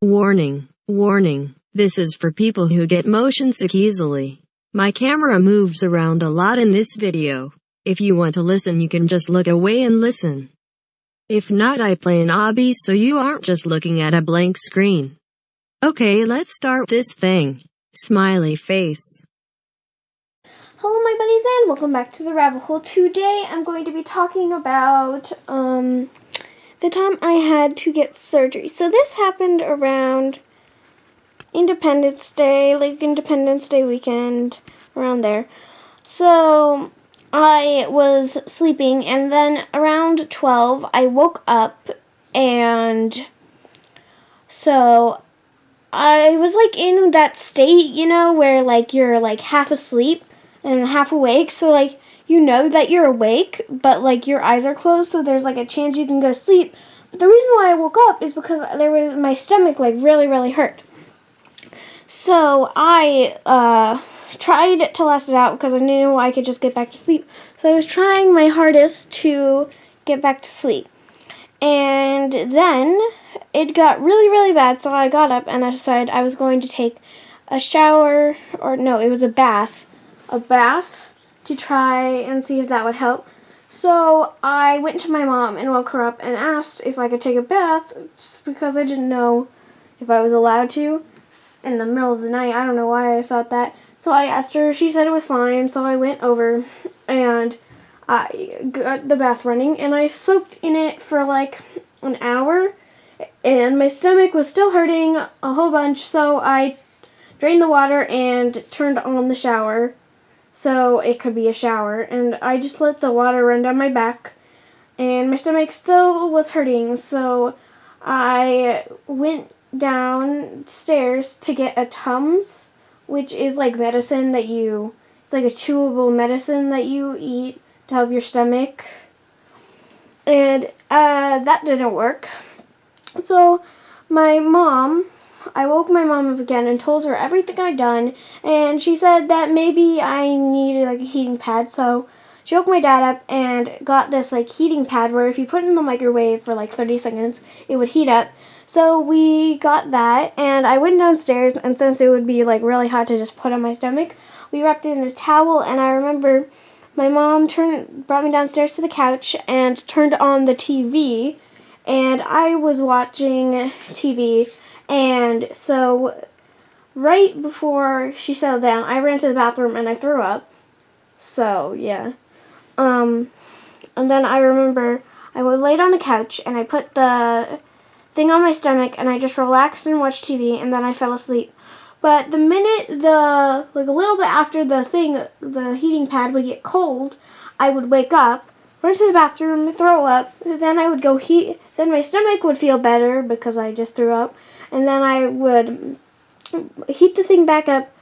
Warning, warning. This is for people who get motion sick easily. My camera moves around a lot in this video. If you want to listen, you can just look away and listen. If not, I play an obby so you aren't just looking at a blank screen. Okay, let's start this thing. Smiley face. Hello my buddies and welcome back to the Rabbit Hole. Today I'm going to be talking about the time I had to get surgery. So this happened around Independence Day, like Independence Day weekend, around there. So I was sleeping and then around 12 I woke up, and so I was like in that state, you know, where like you're like half asleep and half awake, so like you know that you're awake, but like your eyes are closed, so there's like a chance you can go sleep. But the reason why I woke up is because my stomach like really hurt. So I tried to last it out because I knew I could just get back to sleep. So I was trying my hardest to get back to sleep. And then it got really bad, so I got up and I decided I was going to take a shower, or no, it was a bath to try and see if that would help. So I went to my mom and woke her up and asked if I could take a bath, because I didn't know if I was allowed to in the middle of the night. I don't know why I thought that. So I asked her, she said it was fine, so I went over and I got the bath running and I soaked in it for like an hour, and my stomach was still hurting a whole bunch, so I drained the water and turned on the shower so it could be a shower, and I just let the water run down my back, and my stomach still was hurting, so I went downstairs to get a Tums, which is like medicine that it's like a chewable medicine that you eat to help your stomach, and that didn't work. So I woke my mom up again and told her everything I'd done, and she said that maybe I needed like a heating pad. So she woke my dad up and got this like heating pad where if you put it in the microwave for like 30 seconds, it would heat up. So we got that, and I went downstairs, and since it would be like really hot to just put on my stomach, we wrapped it in a towel. And I remember my mom brought me downstairs to the couch and turned on the TV, and I was watching TV. And so right before she settled down, I ran to the bathroom and I threw up. So yeah. And then I remember I laid on the couch and I put the thing on my stomach and I just relaxed and watched TV, and then I fell asleep. But the minute a little bit after the heating pad would get cold, I would wake up, run to the bathroom, throw up, then I would then my stomach would feel better because I just threw up, and then I would heat the thing back up,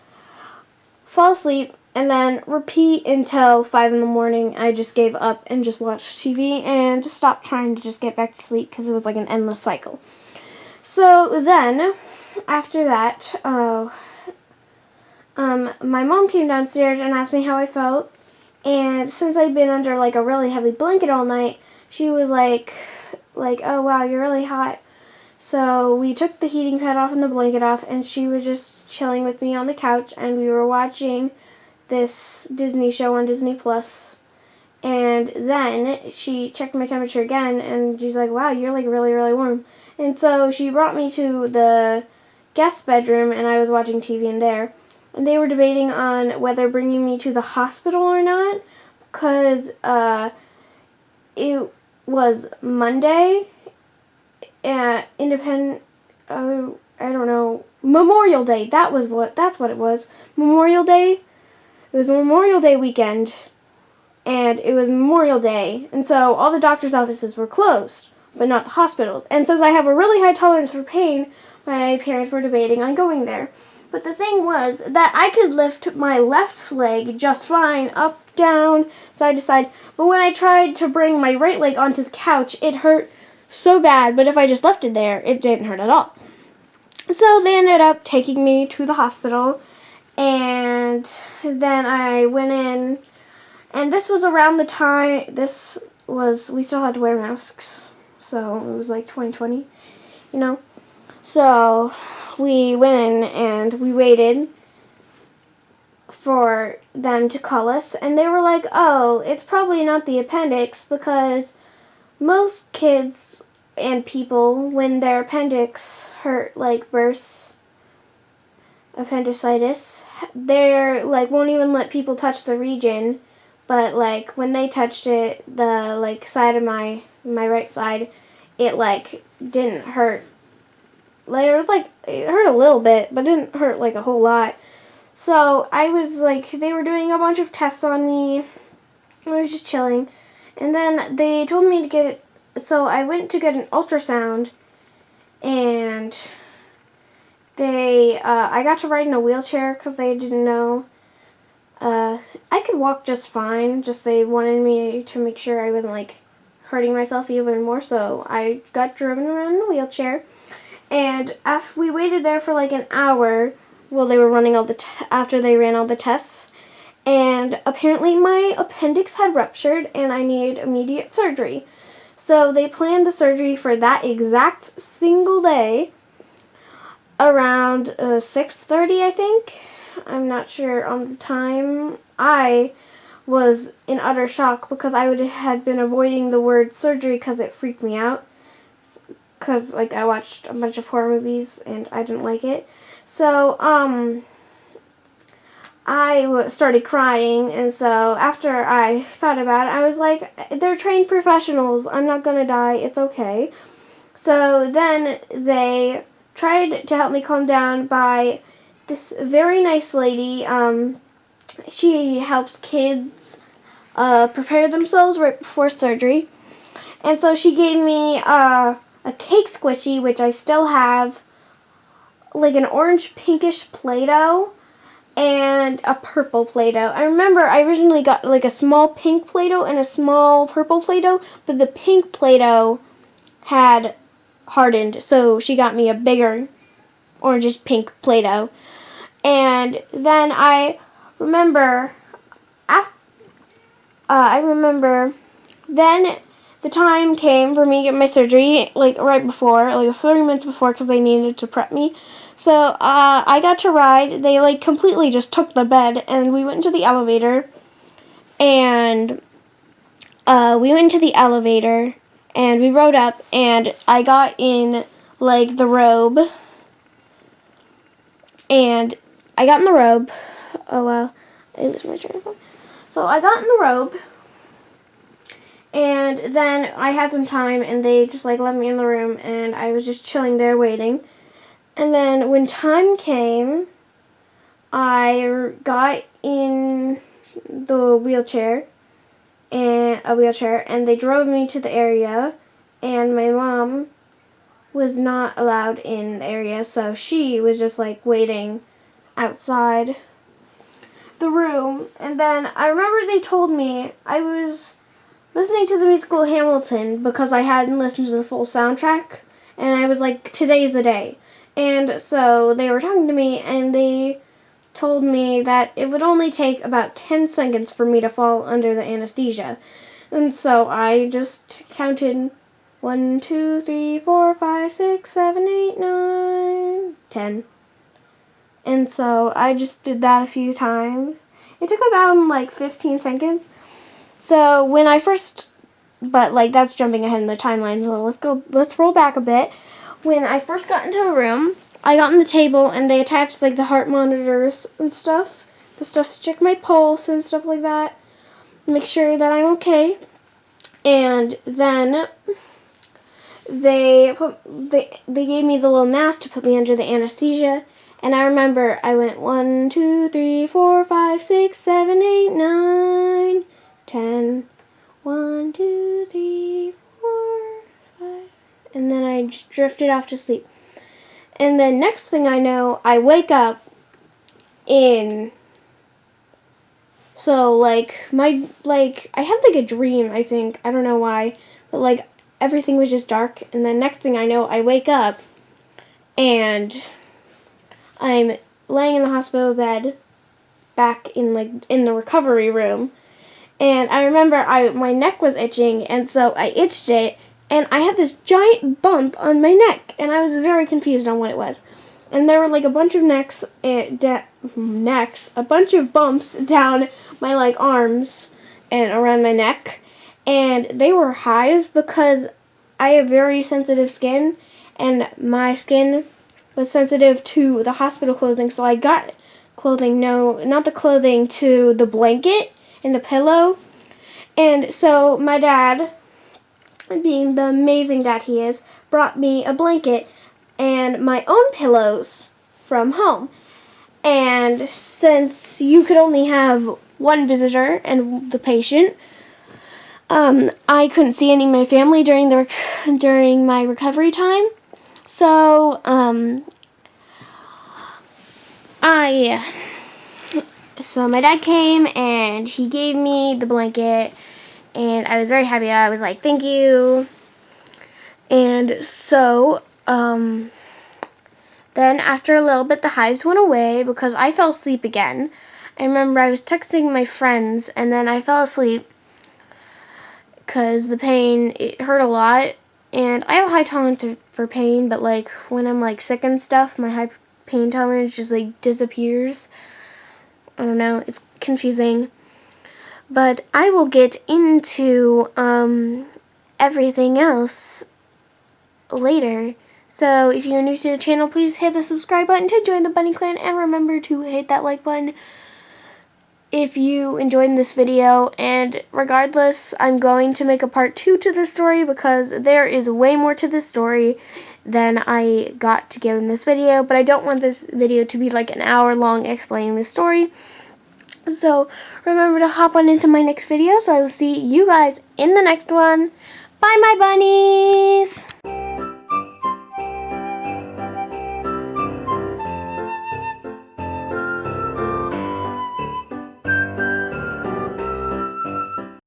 fall asleep, and then repeat until 5 in the morning. I just gave up and just watched TV and stopped trying to just get back to sleep because it was like an endless cycle. So then, after that, my mom came downstairs and asked me how I felt, and since I'd been under like a really heavy blanket all night, she was like, oh wow, you're really hot. So we took the heating pad off and the blanket off, and she was just chilling with me on the couch, and we were watching this Disney show on Disney Plus. And then she checked my temperature again, and she's like, wow, you're like really warm. And so she brought me to the guest bedroom, and I was watching TV in there. And they were debating on whether bringing me to the hospital or not, because it was Monday, Memorial Day. That's what it was. Memorial Day. It was Memorial Day weekend, and it was Memorial Day, and so all the doctor's offices were closed, but not the hospitals. And since I have a really high tolerance for pain, my parents were debating on going there. But the thing was that I could lift my left leg just fine, up, down, side to side, but when I tried to bring my right leg onto the couch, it hurt so bad, but if I just left it there, it didn't hurt at all. So they ended up taking me to the hospital, and then I went in, and this was around the time, we still had to wear masks, so it was like 2020, you know. So we went in and we waited for them to call us, and they were like, oh, it's probably not the appendix, because most kids and people, when their appendix hurt, like bursts, appendicitis, they're like won't even let people touch the region. But like when they touched it, the like side of my right side, it like didn't hurt. Like it hurt a little bit, but it didn't hurt like a whole lot. So I was like, they were doing a bunch of tests on me. I was just chilling, and then they told me to get it. So I went to get an ultrasound, and I got to ride in a wheelchair because they didn't know. I could walk just fine. Just they wanted me to make sure I wasn't like hurting myself even more. So I got driven around in a wheelchair, and after we waited there for like an hour while they were running after they ran all the tests, and apparently my appendix had ruptured and I needed immediate surgery. So they planned the surgery for that exact single day around 6:30, I think. I'm not sure on the time. I was in utter shock because had been avoiding the word surgery because it freaked me out. Because like I watched a bunch of horror movies and I didn't like it. So I started crying, and so after I thought about it, I was like, they're trained professionals. I'm not gonna die. It's okay. So then they tried to help me calm down by this very nice lady. She helps kids prepare themselves right before surgery. And so she gave me a cake squishy, which I still have, like an orange pinkish Play-Doh, and a purple Play-Doh. I remember I originally got like a small pink Play-Doh and a small purple Play-Doh, but the pink Play-Doh had hardened, so she got me a bigger orangish pink Play-Doh. And then I remember then the time came for me to get my surgery, like right before, like 30 minutes before, because they needed to prep me. So I got to ride. They like completely just took the bed, and we went into the elevator. And and we rode up, and I got in like the robe. And I got in the robe. Oh well, it was my turn. So I got in the robe. And then I had some time, and they just like let me in the room, and I was just chilling there waiting. And then when time came, I got in the wheelchair, and they drove me to the area, and my mom was not allowed in the area, so she was just like waiting outside the room. And then I remember they told me I was listening to the musical Hamilton because I hadn't listened to the full soundtrack, and I was like, today's the day. And so they were talking to me, and they told me that it would only take about 10 seconds for me to fall under the anesthesia. And so I just counted 1, 2, 3, 4, 5, 6, 7, 8, 9, 10. And so I just did that a few times. It took about like 15 seconds. So when I first, but like that's jumping ahead in the timeline, so let's roll back a bit. When I first got into the room, I got on the table, and they attached like the heart monitors and stuff, the stuff to check my pulse and stuff like that, make sure that I'm okay. And then they gave me the little mask to put me under the anesthesia. And I remember I went 1, 2, 3, 4, 5, 6, 7, 8, 9, 10. 1, 2, 3, 4, 5. And then I just drifted off to sleep. And then next thing I know, I wake up in. So like I had like a dream, I think. I don't know why, but like everything was just dark. And then next thing I know, I wake up, and I'm laying in the hospital bed, back in the recovery room. And I remember my neck was itching, and so I itched it, and I had this giant bump on my neck, and I was very confused on what it was. And there were like a bunch of a bunch of bumps down my like arms and around my neck, and they were hives because I have very sensitive skin, and my skin was sensitive to the hospital clothing, so I got clothing, no, not the clothing, to the blanket and the pillow. And so my dad, being the amazing dad he is, brought me a blanket and my own pillows from home. And since you could only have one visitor and the patient, I couldn't see any of my family during my recovery time. So my dad came and he gave me the blanket, and I was very happy. I was like, thank you. And so then after a little bit, the hives went away because I fell asleep again. I remember I was texting my friends, and then I fell asleep because the pain, it hurt a lot. And I have a high tolerance for pain, but like when I'm like sick and stuff, my high pain tolerance just like disappears. I don't know, it's confusing. But I will get into everything else later. So if you're new to the channel, please hit the subscribe button to join the Bunny Clan, and remember to hit that like button if you enjoyed this video. And regardless, I'm going to make a part 2 to this story because there is way more to this story than I got to give in this video. But I don't want this video to be like an hour long explaining this story. So remember to hop on into my next video. So I will see you guys in the next one. Bye, my bunnies!